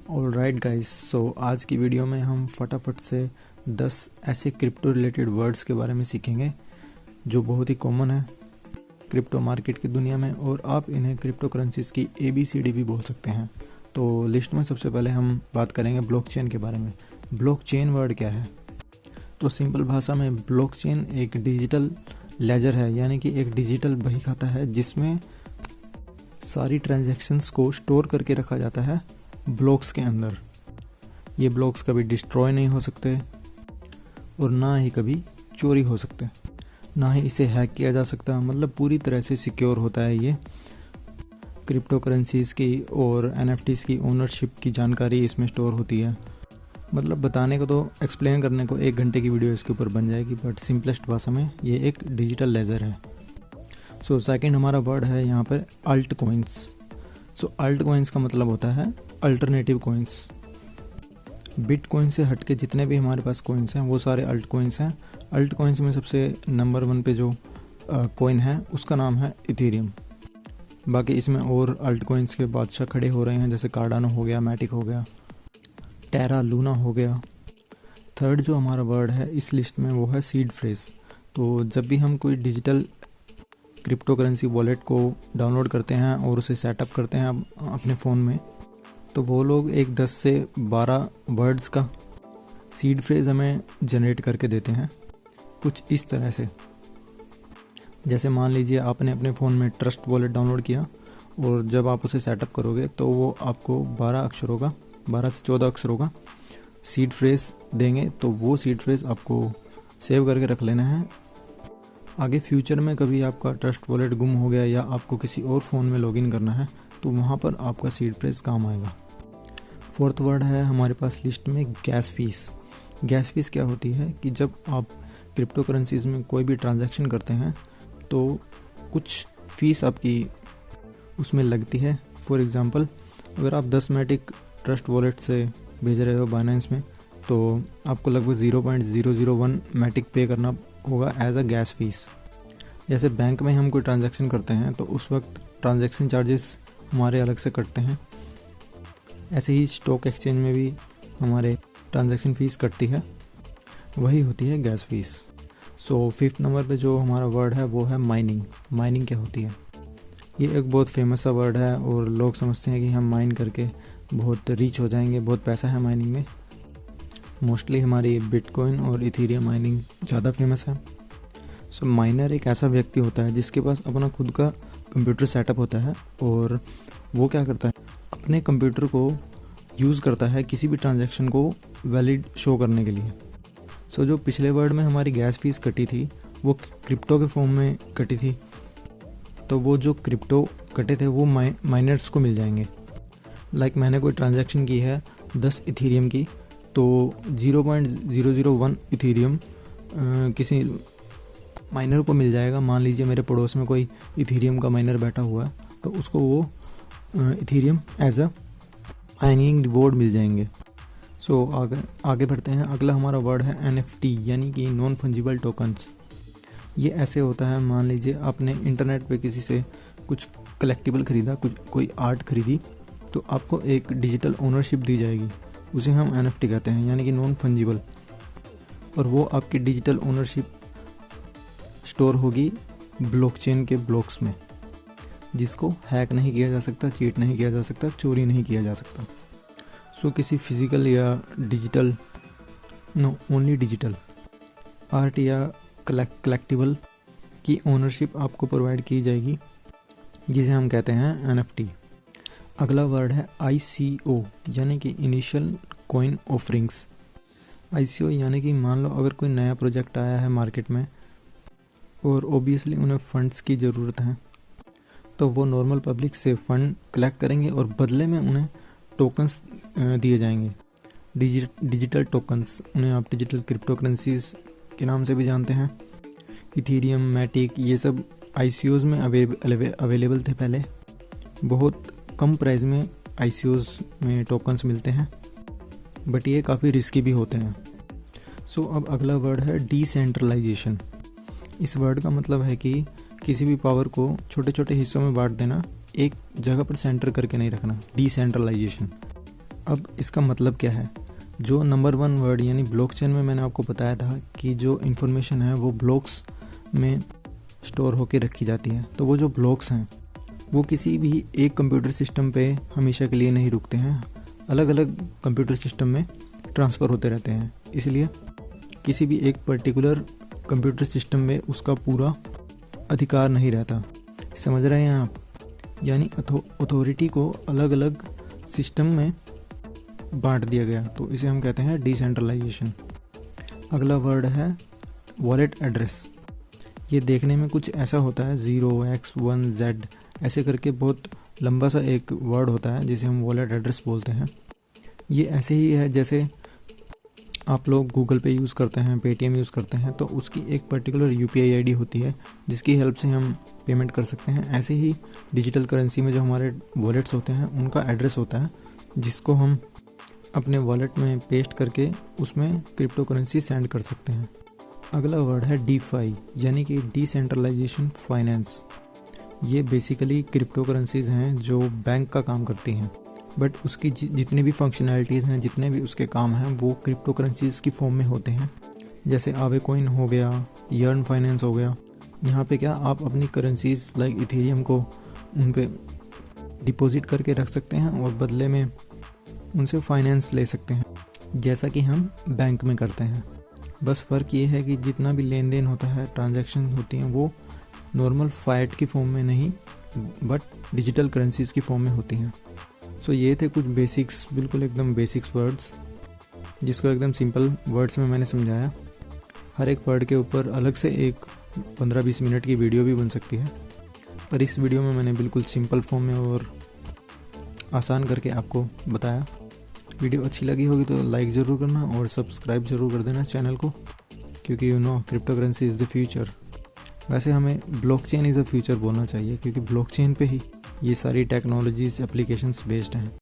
Alright guys, सो आज की video में हम फटाफट से 10 ऐसे क्रिप्टो रिलेटेड वर्ड्स के बारे में सीखेंगे जो बहुत ही कॉमन है क्रिप्टो मार्केट की दुनिया में, और आप इन्हें क्रिप्टो करेंसीज की ABCD भी बोल सकते हैं। तो लिस्ट में सबसे पहले हम बात करेंगे ब्लॉकचेन के बारे में। ब्लॉकचेन वर्ड क्या है? तो सिंपल भाषा में ब्लॉकचेन एक डिजिटल लेजर है, यानी कि एक डिजिटल बही खाता है जिसमें सारी ट्रांजैक्शंस को स्टोर करके रखा जाता है ब्लॉक्स के अंदर। ये ब्लॉक्स कभी डिस्ट्रॉय नहीं हो सकते और ना ही कभी चोरी हो सकते, ना ही इसे हैक किया जा सकता। मतलब पूरी तरह से सिक्योर होता है ये। क्रिप्टो करेंसीज की और NFTs की ओनरशिप की जानकारी इसमें स्टोर होती है। मतलब बताने को तो, एक्सप्लेन करने को 1 घंटे की वीडियो इसके ऊपर बन जाएगी, बट सिंपलेस्ट भाषा में ये एक डिजिटल लेजर है। सो सेकंड हमारा वर्ड है यहाँ पर अल्ट कॉइन्स। सो अल्ट कॉइन्स का मतलब होता है अल्टरनेटिव कॉइन्स। बिट कॉइन से हटके जितने भी हमारे पास कॉइन्स हैं वो सारे अल्ट कॉइन्स हैं। अल्ट कॉइन्स में सबसे नंबर 1 पे जो कॉइन है उसका नाम है इथेरियम। बाकी इसमें और अल्ट कॉइन्स के बादशाह खड़े हो रहे हैं, जैसे कार्डानो हो गया, मैटिक हो गया, टेरा लूना हो गया। थर्ड जो हमारा वर्ड है इस लिस्ट में वो है सीड फ्रेज। तो जब भी हम कोई डिजिटल क्रिप्टो करेंसी वॉलेट को डाउनलोड करते हैं और उसे सेटअप करते हैं अपने फ़ोन में, तो वो लोग एक 10 से 12 वर्ड्स का सीड फ्रेज हमें जनरेट करके देते हैं कुछ इस तरह से। जैसे मान लीजिए आपने अपने फ़ोन में ट्रस्ट वॉलेट डाउनलोड किया और जब आप उसे सेटअप करोगे तो वो आपको 12 से 14 अक्षरों का सीड फ्रेज देंगे। तो वो सीड फ्रेज आपको सेव करके रख लेना है। आगे फ्यूचर में कभी आपका ट्रस्ट वॉलेट गुम हो गया या आपको किसी और फ़ोन में लॉगिन करना है तो वहाँ पर आपका सीड फ्रेज काम आएगा। फोर्थ वर्ड है हमारे पास लिस्ट में गैस फीस। गैस फीस क्या होती है कि जब आप क्रिप्टो करेंसीज में कोई भी ट्रांजैक्शन करते हैं तो कुछ फ़ीस आपकी उसमें लगती है। फॉर एग्ज़ाम्पल, अगर आप 10 मैटिक ट्रस्ट वॉलेट से भेज रहे हो बाइनेंस में तो आपको लगभग 0.001 मैटिक पे करना होगा एज अ गैस फीस। जैसे बैंक में हम कोई ट्रांजैक्शन करते हैं तो उस वक्त ट्रांजैक्शन चार्जेस हमारे अलग से कटते हैं, ऐसे ही स्टॉक एक्सचेंज में भी हमारे ट्रांजैक्शन फ़ीस कटती है, वही होती है गैस फीस। सो 5th नंबर पे जो हमारा वर्ड है वो है माइनिंग। माइनिंग क्या होती है? ये एक बहुत फेमस सा वर्ड है और लोग समझते हैं कि हम माइन करके बहुत रिच हो जाएंगे, बहुत पैसा है माइनिंग में। मोस्टली हमारी बिटकॉइन और इथेरियम माइनिंग ज़्यादा फेमस है। सो माइनर एक ऐसा व्यक्ति होता है जिसके पास अपना खुद का कंप्यूटर सेटअप होता है और वो क्या करता है, अपने कंप्यूटर को यूज़ करता है किसी भी ट्रांजैक्शन को वैलिड शो करने के लिए। सो जो पिछले वर्ड में हमारी गैस फीस कटी थी वो क्रिप्टो के फॉर्म में कटी थी, तो वो जो क्रिप्टो कटे थे वो माइनर्स को मिल जाएंगे। लाइक मैंने कोई ट्रांजैक्शन की है 10 इथेरियम की, तो 0.001 इथेरियम किसी माइनर को मिल जाएगा। मान लीजिए मेरे पड़ोस में कोई इथेरियम का माइनर बैठा हुआ है तो उसको वो Ethereum as a mining reward मिल जाएंगे। सो आगे बढ़ते हैं। अगला हमारा वर्ड है NFT, यानी कि नॉन फंजिबल टोकन्स। ये ऐसे होता है, मान लीजिए आपने इंटरनेट पे किसी से कुछ कलेक्टिबल ख़रीदा, कोई आर्ट खरीदी, तो आपको एक डिजिटल ओनरशिप दी जाएगी, उसे हम NFT कहते हैं, यानी कि नॉन फंजिबल। और वो आपकी डिजिटल ओनरशिप स्टोर होगी ब्लॉकचेन के ब्लॉक्स में, जिसको हैक नहीं किया जा सकता, चीट नहीं किया जा सकता, चोरी नहीं किया जा सकता। सो किसी फिजिकल या digital, no only digital art या कलेक्टिबल की ओनरशिप आपको प्रोवाइड की जाएगी, जिसे हम कहते हैं NFT। अगला वर्ड है ICO, यानी कि इनिशियल कॉइन ऑफरिंग्स। ICO यानी कि मान लो अगर कोई नया प्रोजेक्ट आया है मार्केट में और ओबियसली उन्हें फंड्स की ज़रूरत है, तो वो नॉर्मल पब्लिक से फ़ंड कलेक्ट करेंगे और बदले में उन्हें टोकन्स दिए जाएंगे, डिजिटल टोकन्स। उन्हें आप डिजिटल क्रिप्टो करेंसीज के नाम से भी जानते हैं। इथेरियम, मैटिक, ये सब ICOs में अवेलेबल थे पहले। बहुत कम प्राइस में ICOs में टोकन्स मिलते हैं, बट ये काफ़ी रिस्की भी होते हैं। सो अब अगला वर्ड है डिसेंट्रलाइजेशन। इस वर्ड का मतलब है कि किसी भी पावर को छोटे छोटे हिस्सों में बांट देना, एक जगह पर सेंटर करके नहीं रखना, डिसेंट्रलाइजेशन। अब इसका मतलब क्या है? जो नंबर 1 वर्ड यानी ब्लॉकचेन में मैंने आपको बताया था कि जो इन्फॉर्मेशन है वो ब्लॉक्स में स्टोर होके रखी जाती है। तो वो जो ब्लॉक्स हैं वो किसी भी एक कंप्यूटर सिस्टम पे हमेशा के लिए नहीं रुकते हैं, अलग अलग कंप्यूटर सिस्टम में ट्रांसफ़र होते रहते हैं। इसलिए किसी भी एक पर्टिकुलर कंप्यूटर सिस्टम में उसका पूरा अधिकार नहीं रहता। समझ रहे हैं आप? यानी अथॉरिटी को अलग अलग सिस्टम में बांट दिया गया, तो इसे हम कहते हैं डिसेंट्रलाइजेशन। अगला वर्ड है वॉलेट एड्रेस। ये देखने में कुछ ऐसा होता है 0, X, 1, Z ऐसे करके बहुत लंबा सा एक वर्ड होता है जिसे हम वॉलेट एड्रेस बोलते हैं। ये ऐसे ही है जैसे आप लोग गूगल पे यूज़ करते हैं, पेटीएम यूज़ करते हैं, तो उसकी एक पर्टिकुलर UPI ID होती है जिसकी हेल्प से हम पेमेंट कर सकते हैं। ऐसे ही डिजिटल करेंसी में जो हमारे वॉलेट्स होते हैं उनका एड्रेस होता है जिसको हम अपने वॉलेट में पेस्ट करके उसमें क्रिप्टो करेंसी सेंड कर सकते हैं। अगला वर्ड है डीफाई यानी कि डिसेंट्रलाइजेशन फाइनेंस। ये बेसिकली क्रिप्टो करेंसीज हैं जो बैंक का काम करती हैं, बट उसकी जितनी भी फंक्शनैलिटीज़ हैं, जितने भी उसके काम हैं वो क्रिप्टो करेंसीज की फॉर्म में होते हैं। जैसे आवे कॉइन हो गया, यर्न फाइनेंस हो गया। यहाँ पे क्या आप अपनी करेंसीज लाइक इथेरियम को उन पे डिपॉजिट करके रख सकते हैं और बदले में उनसे फाइनेंस ले सकते हैं जैसा कि हम बैंक में करते हैं। बस फ़र्क ये है कि जितना भी लेन देन होता है, ट्रांजैक्शन होती हैं, वो नॉर्मल फाइट की फॉर्म में नहीं बट डिजिटल करेंसीज की फॉर्म में होती हैं। सो ये थे कुछ बेसिक्स, बिल्कुल एकदम बेसिक्स वर्ड्स जिसको एकदम सिंपल वर्ड्स में मैंने समझाया। हर एक वर्ड के ऊपर अलग से एक 15-20 मिनट की वीडियो भी बन सकती है, पर इस वीडियो में मैंने बिल्कुल सिंपल फॉर्म में और आसान करके आपको बताया। वीडियो अच्छी लगी होगी तो लाइक ज़रूर करना और सब्सक्राइब ज़रूर कर देना चैनल को, क्योंकि crypto currency is the future. वैसे हमें ब्लॉकचेन इज़ द फ्यूचर बोलना चाहिए, क्योंकि ब्लॉकचेन पे ही ये सारी टेक्नोलॉजीज एप्लीकेशंस बेस्ड हैं।